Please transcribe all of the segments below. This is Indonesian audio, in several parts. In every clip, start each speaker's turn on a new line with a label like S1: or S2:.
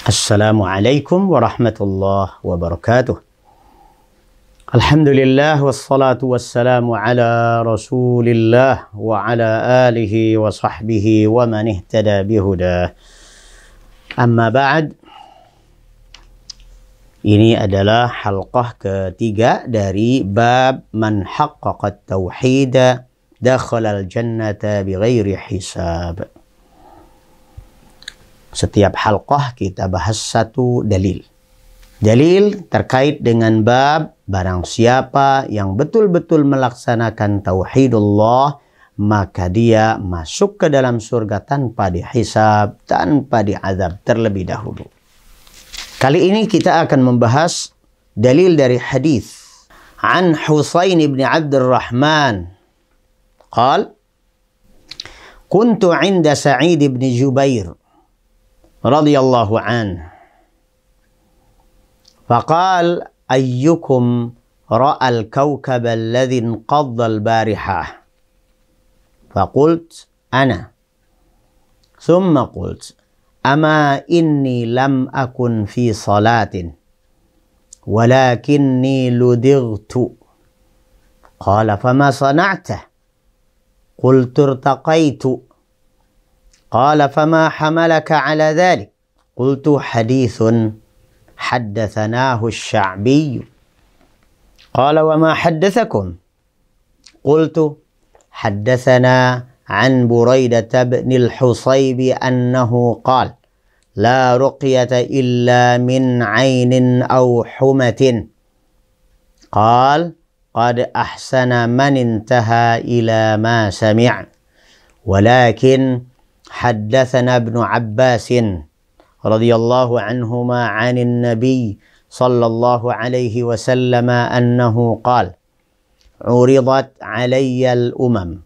S1: Assalamualaikum warahmatullahi wabarakatuh. Alhamdulillah wassalatu wassalamu ala rasulillah wa ala alihi wa sahbihi wa man ihtada bihudah. Amma ba'd. Ini adalah halqah ketiga dari bab man haqqaqa at-tauhid dakhala al-jannata bighairi hisab. Setiap halqah kita bahas satu dalil. Dalil terkait dengan bab barang siapa yang betul-betul melaksanakan tauhidullah, maka dia masuk ke dalam surga tanpa dihisab, tanpa diazab terlebih dahulu. Kali ini kita akan membahas dalil dari hadis an Husain ibn Abdurrahman. Qal, kuntu 'inda Sa'id ibn Jubair radhiyallahu anhu. Faqal ayyukum ra'al kawkab alladhi inqadda al-barihah. Faqult ana. Thumma qult ama inni lam akun fi salatin walakinni ludightu. Qala fama sana'ta? Qultu irtaqaitu. قال فما حملك على ذلك؟ قلت حديث حدثناه الشعبي. قال وما حدثكم؟ قلت حدثنا عن بريدة بن الحصيب أنه قال لا رقية إلا من عين أو حمة. قال قد أحسن من انتهى إلى ما سمع. ولكن حدثنا ابن عباس رضي الله عنهما عن النبي صلى الله عليه وسلم أنه قال عرضت علي الأمم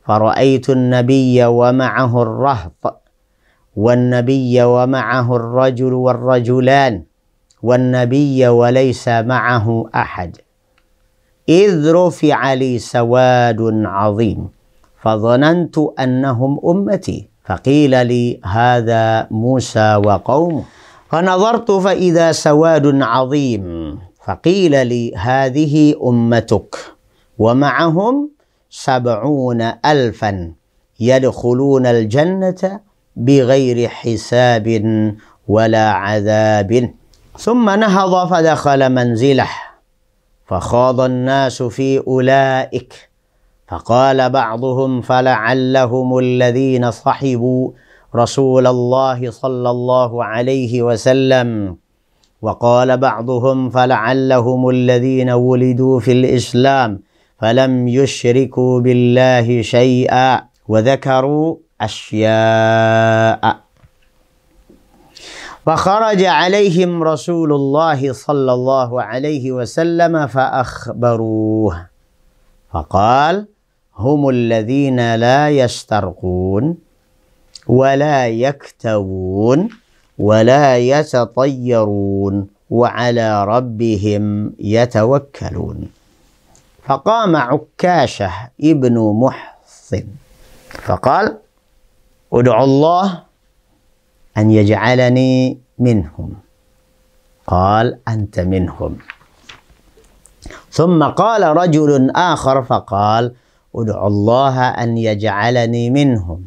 S1: فرأيت النبي ومعه الرهط والنبي ومعه الرجل والرجلان والنبي وليس معه أحد إذ رفع لي سواد عظيم فظننت أنهم أمتي فقيل لي هذا موسى وقومه فنظرت فإذا سواد عظيم فقيل لي هذه أمتك ومعهم 70,000 يدخلون الجنة بغير حساب ولا عذاب. ثم نهض فدخل منزله فخاض الناس في أولئك فقال بعضهم فلعلهم الذين صحبوا رسول الله صلى الله عليه وسلم وقال بعضهم فلعلهم الذين ولدوا في الإسلام فلم يشركوا بالله شيئا وذكروا أشياء. فخرج عليهم رسول الله صلى الله عليه وسلم فأخبروه فقال هم الذين لا يسترقون ولا يكتوون ولا يتطيرون وعلى ربهم يتوكلون. فقام عكاشة ابن محصن فقال ادعوا الله أن يجعلني منهم. قال أنت منهم. ثم قال رجل آخر فقال ادعوا الله أن يجعلني منهم.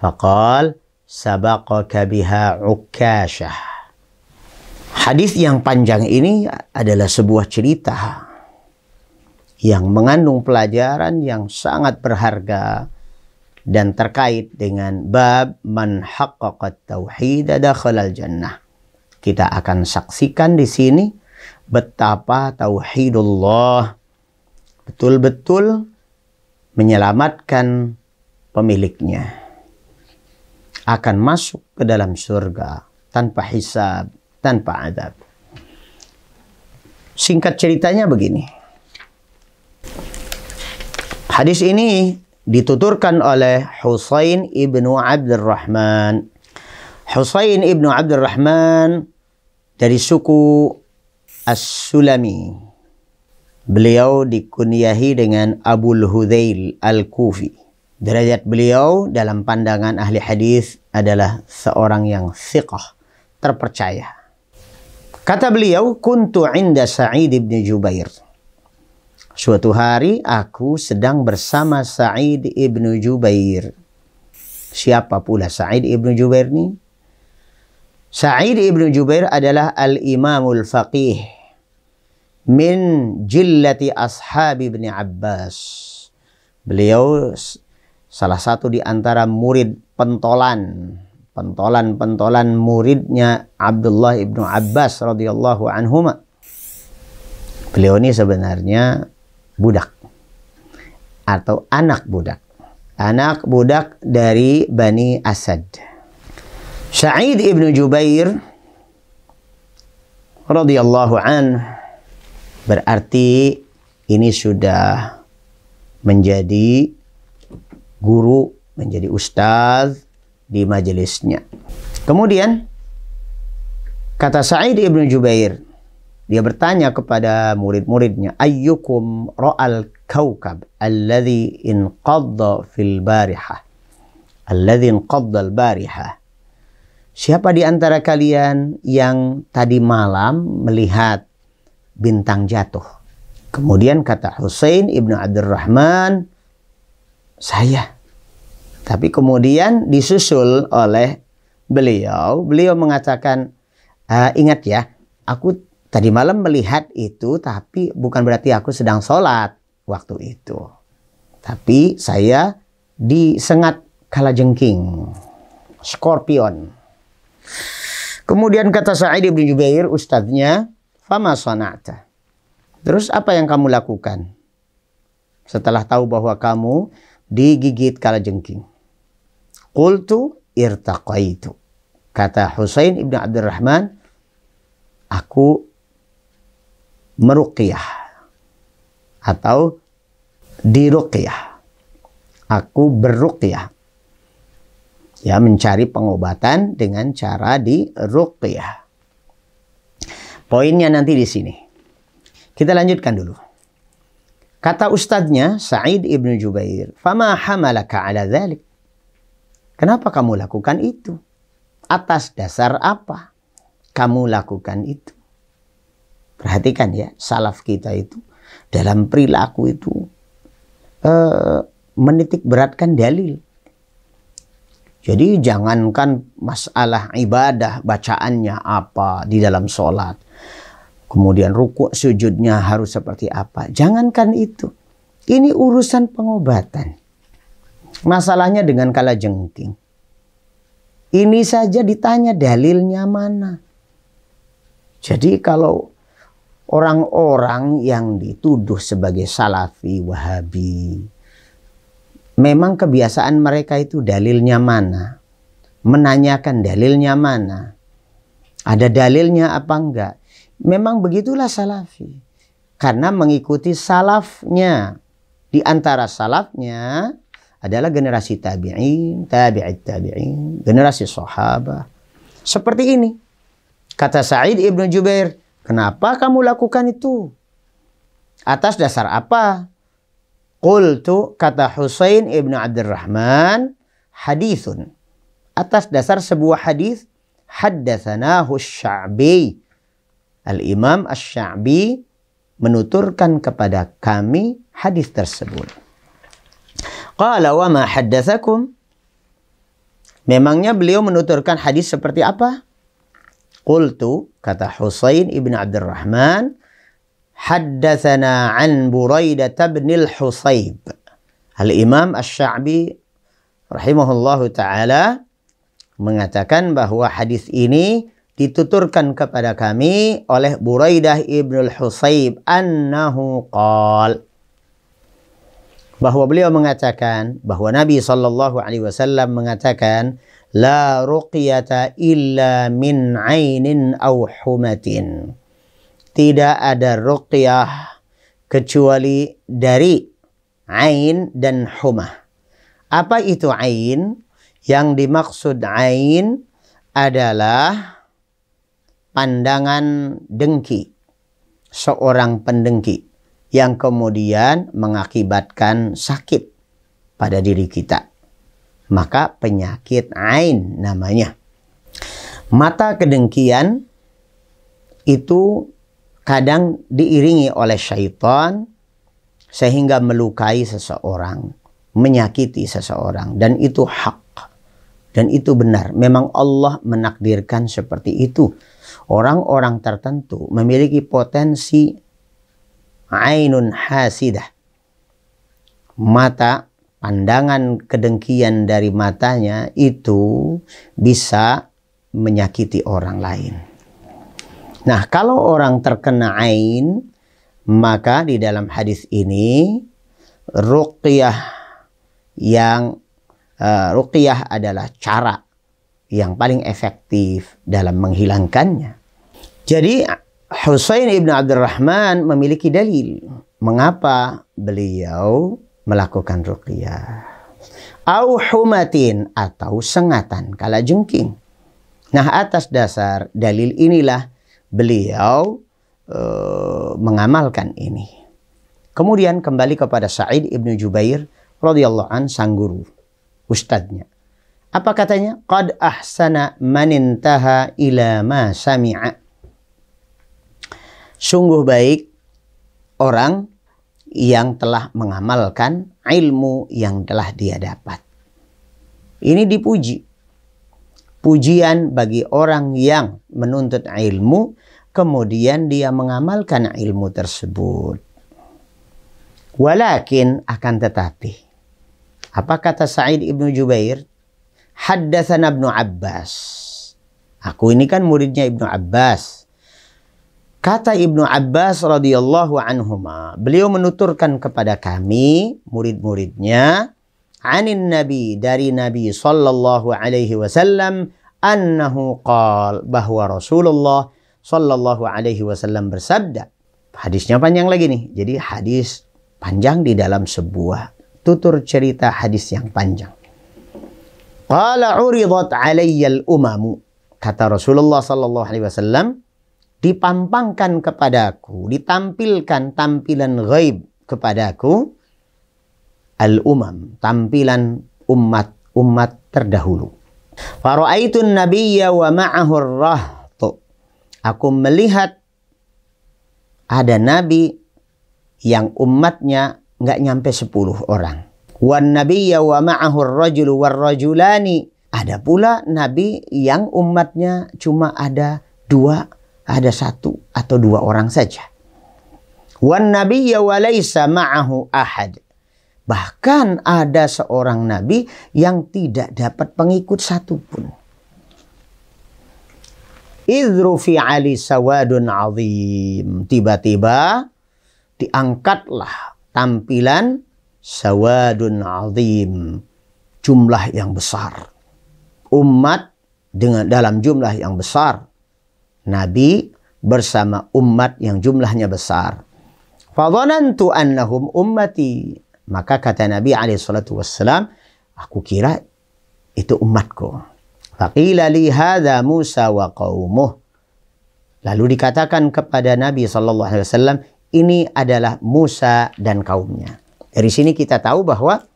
S1: فقال سبقك بها عكاشة. Hadis yang panjang ini adalah sebuah cerita yang mengandung pelajaran yang sangat berharga dan terkait dengan bab man haqqaqa at-tauhid dakhala al-jannah. Kita akan saksikan di sini betapa tauhidullah betul-betul menyelamatkan pemiliknya, akan masuk ke dalam surga tanpa hisab, tanpa azab. Singkat ceritanya begini. Hadis ini dituturkan oleh Husain ibnu Abdurrahman. Husain ibnu Abdurrahman dari suku As-Sulami. Beliau dikunyahi dengan Abul Hudzail Al-Kufi. Derajat beliau dalam pandangan ahli hadis adalah seorang yang thiqah, terpercaya. Kata beliau, kuntu inda Sa'id ibn Jubair. Suatu hari aku sedang bersama Sa'id ibn Jubair. Siapa pula Sa'id ibn Jubair ini? Sa'id ibn Jubair adalah al-imamul faqih min jillati ashab ibn Abbas. Beliau salah satu di antara murid pentolan muridnya Abdullah ibnu Abbas radhiyallahu anhuma. Beliau ini sebenarnya budak atau anak budak dari Bani Asad. Sa'id ibnu Jubair radhiyallahu anhu berarti ini sudah menjadi guru, menjadi ustaz di majelisnya. Kemudian kata Sa'id ibn Jubair, dia bertanya kepada murid-muridnya, ayyukum ra'al kaukab alladhi inqadda fil barihah, alladhi inqadda al-barihah. Siapa di antara kalian yang tadi malam melihat bintang jatuh? Kemudian kata Husain ibn Abdurrahman, saya. Tapi kemudian disusul oleh beliau mengatakan, ingat ya, aku tadi malam melihat itu, tapi bukan berarti aku sedang sholat waktu itu. Tapi saya disengat kalajengking, skorpion. Kemudian kata Sa'id ibn Jubair, ustadznya, fama sana'ta. Terus apa yang kamu lakukan setelah tahu bahwa kamu digigit kalajengking? Qultu irtaqaitu. Kata Husain ibn Abdurrahman, aku meruqyah atau diruqyah. Aku berruqyah. Ya, mencari pengobatan dengan cara diruqyah. Poinnya nanti di sini. Kita lanjutkan dulu. Kata ustadznya Sa'id ibn Jubair, fama hamalaka ala dhalik. Kenapa kamu lakukan itu? Atas dasar apa kamu lakukan itu? Perhatikan ya, salaf kita itu dalam perilaku itu menitik beratkan dalil. Jadi jangankan masalah ibadah, bacaannya apa di dalam sholat. Kemudian rukuk sujudnya harus seperti apa. Jangankan itu. Ini urusan pengobatan. Masalahnya dengan kalajengking. Ini saja ditanya dalilnya mana. Jadi kalau orang-orang yang dituduh sebagai salafi, wahabi, memang kebiasaan mereka itu dalilnya mana? Menanyakan dalilnya mana? Ada dalilnya apa enggak? Memang begitulah salafi. Karena mengikuti salafnya. Di antara salafnya adalah generasi tabi'in, tabi'it tabi'in, generasi sahabat. Seperti ini. Kata Sa'id ibn Jubair, kenapa kamu lakukan itu? Atas dasar apa? Qultu, kata Husain ibn Abdurrahman, hadithun. Atas dasar sebuah hadis, haddatsanahu Sya'bi. Al-Imam Asy-Sya'bi menuturkan kepada kami hadis tersebut. Qala wa ma haddatsakum? Memangnya beliau menuturkan hadis seperti apa? Qultu, kata Husain ibn Abdurrahman, haddatsana an Buraidah bin al-Husayb. Al-Imam Asy-Sya'bi rahimahullahu taala mengatakan bahwa hadis ini dituturkan kepada kami oleh Buraidah ibn al-Husayb annahu qala, bahwa beliau mengatakan bahwa Nabi SAW mengatakan la ruqyata illa min ainin aw humatin. Tidak ada ruqyah kecuali dari ain dan humah. Apa itu ain? Yang dimaksud ain adalah pandangan dengki seorang pendengki yang kemudian mengakibatkan sakit pada diri kita. Maka penyakit ain namanya. Mata kedengkian itu kadang diiringi oleh syaitan sehingga melukai seseorang, menyakiti seseorang, dan itu hak. Dan itu benar. Memang Allah menakdirkan seperti itu. Orang-orang tertentu memiliki potensi ainun hasidah. Mata, pandangan kedengkian dari matanya itu bisa menyakiti orang lain. Nah, kalau orang terkena ain, maka di dalam hadis ini ruqyah adalah cara yang paling efektif dalam menghilangkannya. Jadi Husain ibn Abdurrahman memiliki dalil mengapa beliau melakukan ruqyah. Au humatin, atau sengatan kalajengking. Nah, atas dasar dalil inilah beliau mengamalkan ini. Kemudian kembali kepada Sa'id ibn Jubair radhiyallahu an, sang guru, ustadznya. Apa katanya? Qad ahsana man intaha ila ma sami'a. Sungguh baik orang yang telah mengamalkan ilmu yang telah dia dapat. Ini dipuji. Pujian bagi orang yang menuntut ilmu, kemudian dia mengamalkan ilmu tersebut. Walakin, akan tetapi, apa kata Sa'id ibn Jubair? Haddatsana Ibnu Abbas. Aku ini kan muridnya Ibnu Abbas. Kata Ibnu Abbas radhiyallahu anhuma, beliau menuturkan kepada kami, murid-muridnya, anin Nabi, dari Nabi sallallahu alaihi wasallam, annahu qala, bahwa Rasulullah sallallahu alaihi wasallam bersabda. Hadisnya panjang lagi nih. Jadi hadis panjang di dalam sebuah tutur cerita hadis yang panjang. Qala uridat alayyal umamu. Kata Rasulullah sallallahu alaihi wasallam, dipampangkan kepadaku, ditampilkan tampilan ghaib kepadaku al-umam, tampilan umat terdahulu. Fara'aitun nabiyya wa ma'ahu ar-rahtu. Aku melihat ada nabi yang umatnya nggak nyampe 10 orang. Wan nabiyya wa ma'ahu ar-rajulu war-rajulani. Ada pula nabi yang umatnya cuma ada 2, ada 1 atau 2 orang saja. Wan nabiyya wa laysa ma'ahu ahad. Bahkan ada seorang nabi yang tidak dapat pengikut satupun. Idrufi ali sawadun azim. Tiba-tiba diangkatlah tampilan sawadun azim, jumlah yang besar. Umat dalam jumlah yang besar. Nabi bersama umat yang jumlahnya besar. Fadhanantu annahum ummati. Maka kata Nabi SAW, aku kira itu umatku. Faqila li hadha Musa wa qaumuh. Lalu dikatakan kepada Nabi SAW, ini adalah Musa dan kaumnya. Dari sini kita tahu bahwa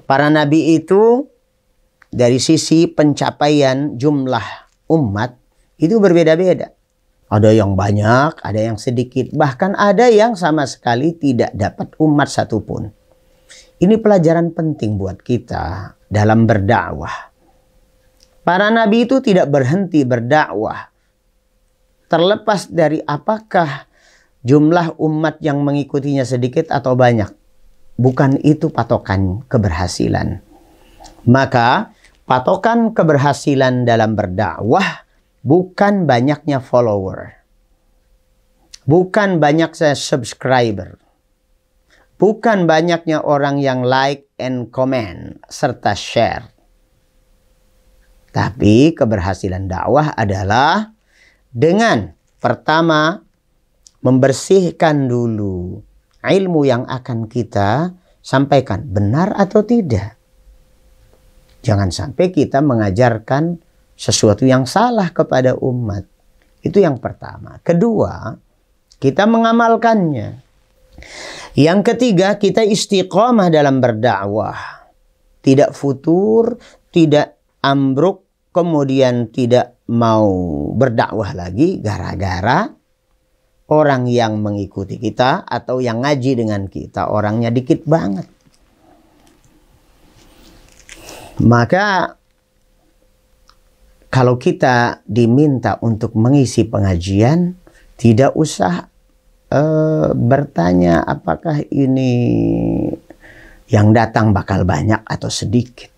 S1: para nabi itu dari sisi pencapaian jumlah umat itu berbeda-beda. Ada yang banyak, ada yang sedikit, bahkan ada yang sama sekali tidak dapat umat satupun. Ini pelajaran penting buat kita dalam berdakwah. Para nabi itu tidak berhenti berdakwah. Terlepas dari apakah jumlah umat yang mengikutinya sedikit atau banyak. Bukan itu patokan keberhasilan. Maka patokan keberhasilan dalam berdakwah bukan banyaknya follower. Bukan banyaknya subscriber. Bukan banyaknya orang yang like and comment serta share. Tapi keberhasilan dakwah adalah dengan pertama membersihkan dulu ilmu yang akan kita sampaikan, benar atau tidak. Jangan sampai kita mengajarkan sesuatu yang salah kepada umat. Itu yang pertama. Kedua, kita mengamalkannya. Yang ketiga, kita istiqamah dalam berdakwah. Tidak futur, tidak ambruk, kemudian tidak mau berdakwah lagi gara-gara orang yang mengikuti kita atau yang ngaji dengan kita orangnya dikit banget. Maka kalau kita diminta untuk mengisi pengajian, tidak usah bertanya apakah ini yang datang bakal banyak atau sedikit.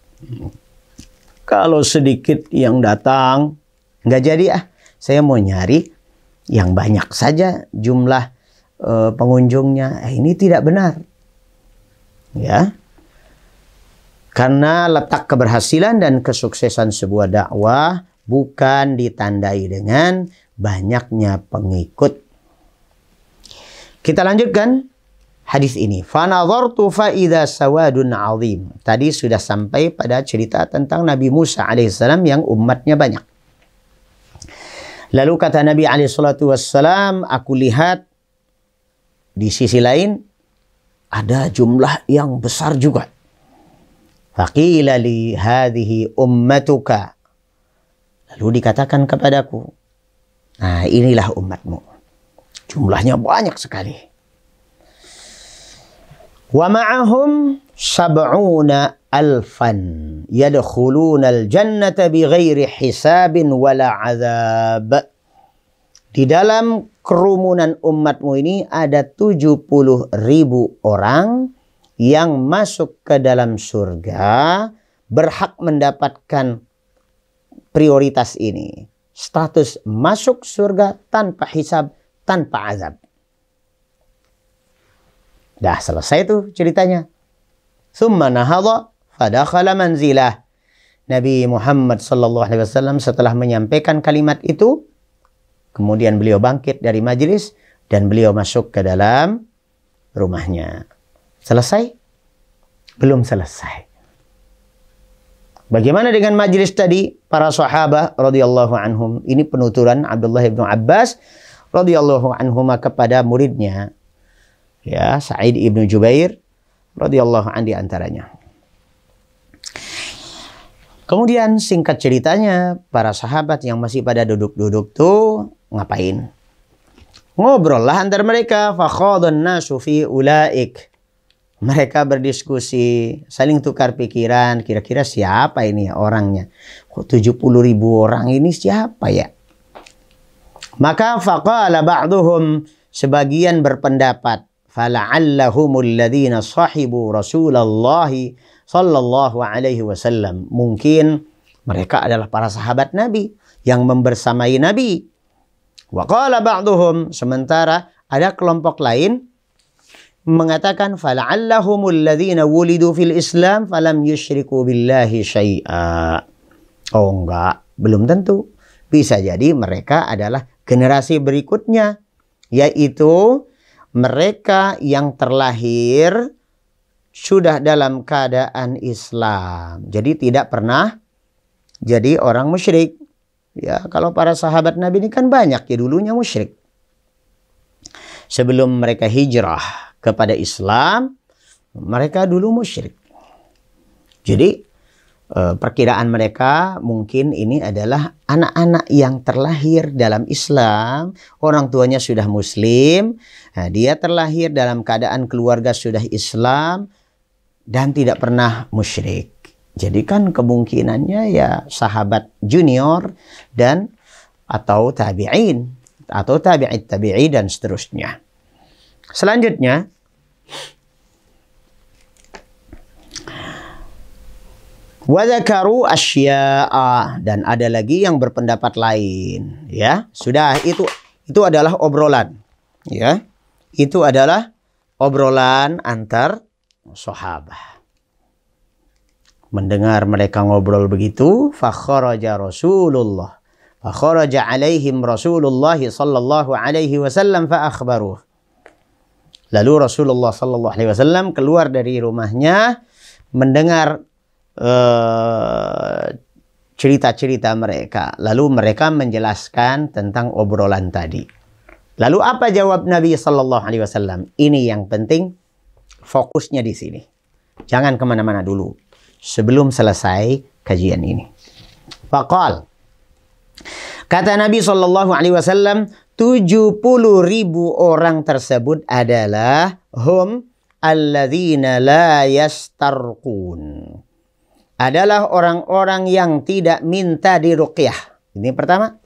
S1: Kalau sedikit yang datang, nggak jadi saya mau nyari yang banyak saja jumlah pengunjungnya. Ini tidak benar. Ya. Karena letak keberhasilan dan kesuksesan sebuah dakwah bukan ditandai dengan banyaknya pengikut. Kita lanjutkan hadis ini. Fanadhartu fa idza sawadun 'azim. Tadi sudah sampai pada cerita tentang Nabi Musa alaihissalam yang umatnya banyak. Lalu kata Nabi alaihissalam, aku lihat di sisi lain ada jumlah yang besar juga. Faqila li hadhihi ummatuka. Lalu dikatakan kepadaku, nah inilah umatmu. Jumlahnya banyak sekali. Wa ma'ahum sab'una alfan yadkhuluna al-jannata bighairi hisabin wala azab. Di dalam kerumunan umatmu ini ada 70.000 orang yang masuk ke dalam surga, berhak mendapatkan prioritas ini. Status masuk surga tanpa hisab, tanpa azab. Dah selesai tuh ceritanya. Tsumma nahadha fadakhala manzilah. Nabi Muhammad SAW setelah menyampaikan kalimat itu, kemudian beliau bangkit dari majelis dan beliau masuk ke dalam rumahnya. Selesai? Belum selesai. Bagaimana dengan majelis tadi? Para sahabat radhiyallahu anhum. Ini penuturan Abdullah bin Abbas radhiyallahu anhuma kepada muridnya, ya, Sa'id ibnu Jubair radhiyallahu an di antaranya. Kemudian singkat ceritanya, para sahabat yang masih pada duduk-duduk tuh ngapain? Ngobrol lah antar mereka. Fakhadun nasu fi ulaik. Mereka berdiskusi, saling tukar pikiran. Kira-kira siapa ini orangnya? Kok 70.000 orang ini siapa ya? Maka faqala ba'duhum, sebagian berpendapat, fala'allahumul ladzina sahibu Rasulullah sallallahu alaihi wasallam. Mungkin mereka adalah para sahabat Nabi yang membersamai Nabi. Wa qala ba'duhum, sementara ada kelompok lain mengatakan fala'allahumul ladzina wulidu fil Islam falam yusyriku billahi syai'a. Oh enggak, belum tentu. Bisa jadi mereka adalah generasi berikutnya, yaitu mereka yang terlahir sudah dalam keadaan Islam. Jadi tidak pernah jadi orang musyrik. Ya, kalau para sahabat Nabi ini kan banyak ya dulunya musyrik. Sebelum mereka hijrah kepada Islam, mereka dulu musyrik. Jadi perkiraan mereka mungkin ini adalah anak-anak yang terlahir dalam Islam, orang tuanya sudah Muslim, nah, dia terlahir dalam keadaan keluarga sudah Islam dan tidak pernah musyrik. Jadi kan kemungkinannya ya sahabat junior dan atau tabi'in atau tabi'it tabi'i dan seterusnya. Selanjutnya, wadzakaru asya'a, dan ada lagi yang berpendapat lain, ya. Sudah, itu adalah obrolan, ya. Itu adalah obrolan antar sahabat. Mendengar mereka ngobrol begitu, fakharaja Rasulullah. Fakharaja alaihim Rasulullah sallallahu alaihi wasallam fa akhbaruh. Lalu Rasulullah sallallahu alaihi wasallam keluar dari rumahnya mendengar cerita-cerita mereka. Lalu mereka menjelaskan tentang obrolan tadi. Lalu apa jawab Nabi sallallahu alaihi wasallam? Ini yang penting, fokusnya di sini. Jangan kemana-mana dulu sebelum selesai kajian ini. Faqal, Kata Nabi SAW, 70.000 orang tersebut adalah hum alladzina la yastarqun. Adalah orang-orang yang tidak minta diruqyah. Ini pertama.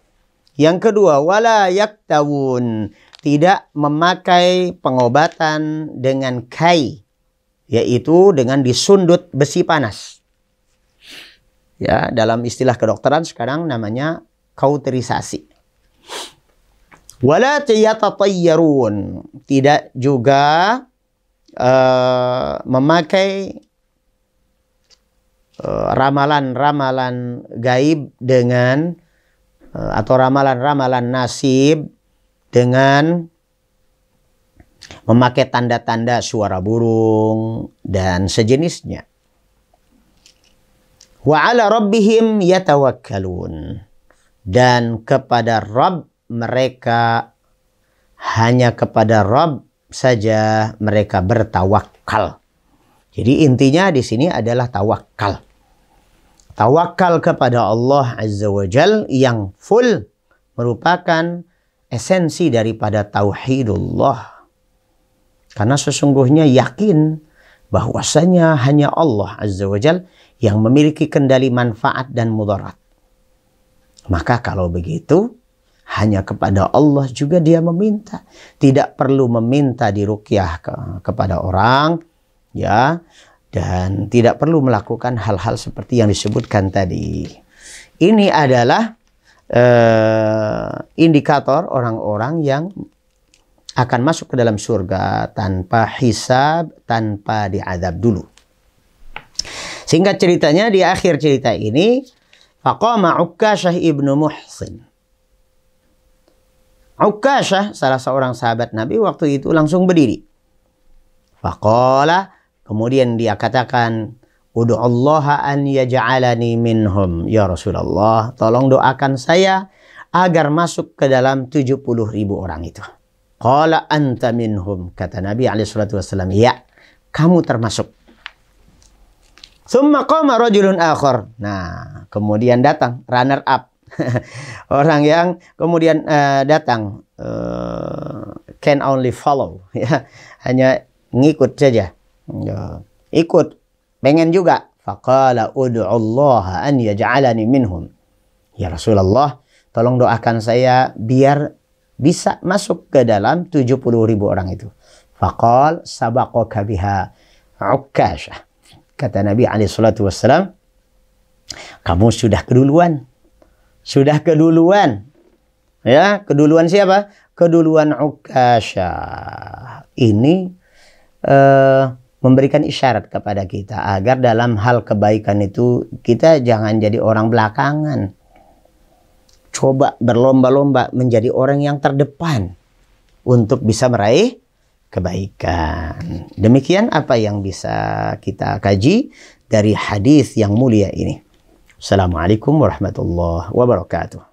S1: Yang kedua, wala yaktawun. Tidak memakai pengobatan dengan kai. Yaitu dengan disundut besi panas. Ya, dalam istilah kedokteran sekarang namanya kauterisasi. Wala yatatayyarun. Tidak juga memakai ramalan-ramalan gaib dengan atau ramalan-ramalan nasib dengan memakai tanda-tanda suara burung dan sejenisnya. Wa ala rabbihim yatawakkalun. Dan kepada Rabb mereka, hanya kepada Rabb saja mereka bertawakal. Jadi intinya di sini adalah tawakal. Tawakal kepada Allah Azza wa Jal yang full merupakan esensi daripada tauhidullah. Karena sesungguhnya yakin bahwasanya hanya Allah Azza wa Jal yang memiliki kendali manfaat dan mudarat. Maka kalau begitu, hanya kepada Allah juga dia meminta. Tidak perlu meminta diruqyah kepada orang, ya, dan tidak perlu melakukan hal-hal seperti yang disebutkan tadi. Ini adalah indikator orang-orang yang akan masuk ke dalam surga tanpa hisab, tanpa diazab dulu. Singkat ceritanya, di akhir cerita ini, faqama Ukkashah ibnu Muhsin. Ukkashah, salah seorang sahabat Nabi, waktu itu langsung berdiri. Faqala, kemudian dia katakan, Udu'allaha an yaj'alani minhum. Ya Rasulullah, tolong doakan saya agar masuk ke dalam 70.000 orang itu. Qala anta minhum. Kata Nabi SAW, ya, kamu termasuk. Summa qama rajulun akhar. Nah, kemudian datang runner up. Orang yang kemudian datang can only follow, ya, hanya ngikut saja. Ya, ikut, pengen juga. Faqala ud'ullaha an yaj'alani minhum. Ya Rasulullah, tolong doakan saya biar bisa masuk ke dalam 70.000 orang itu. Faqal sabaqaka biha Ukkashah. Kata Nabi SAW, kamu sudah keduluan. Sudah keduluan. Ya, keduluan siapa? Keduluan Ukkashah. Ini memberikan isyarat kepada kita agar dalam hal kebaikan itu kita jangan jadi orang belakangan. Coba berlomba-lomba menjadi orang yang terdepan untuk bisa meraih kebaikan. Demikian apa yang bisa kita kaji dari hadis yang mulia ini. Assalamualaikum warahmatullahi wabarakatuh.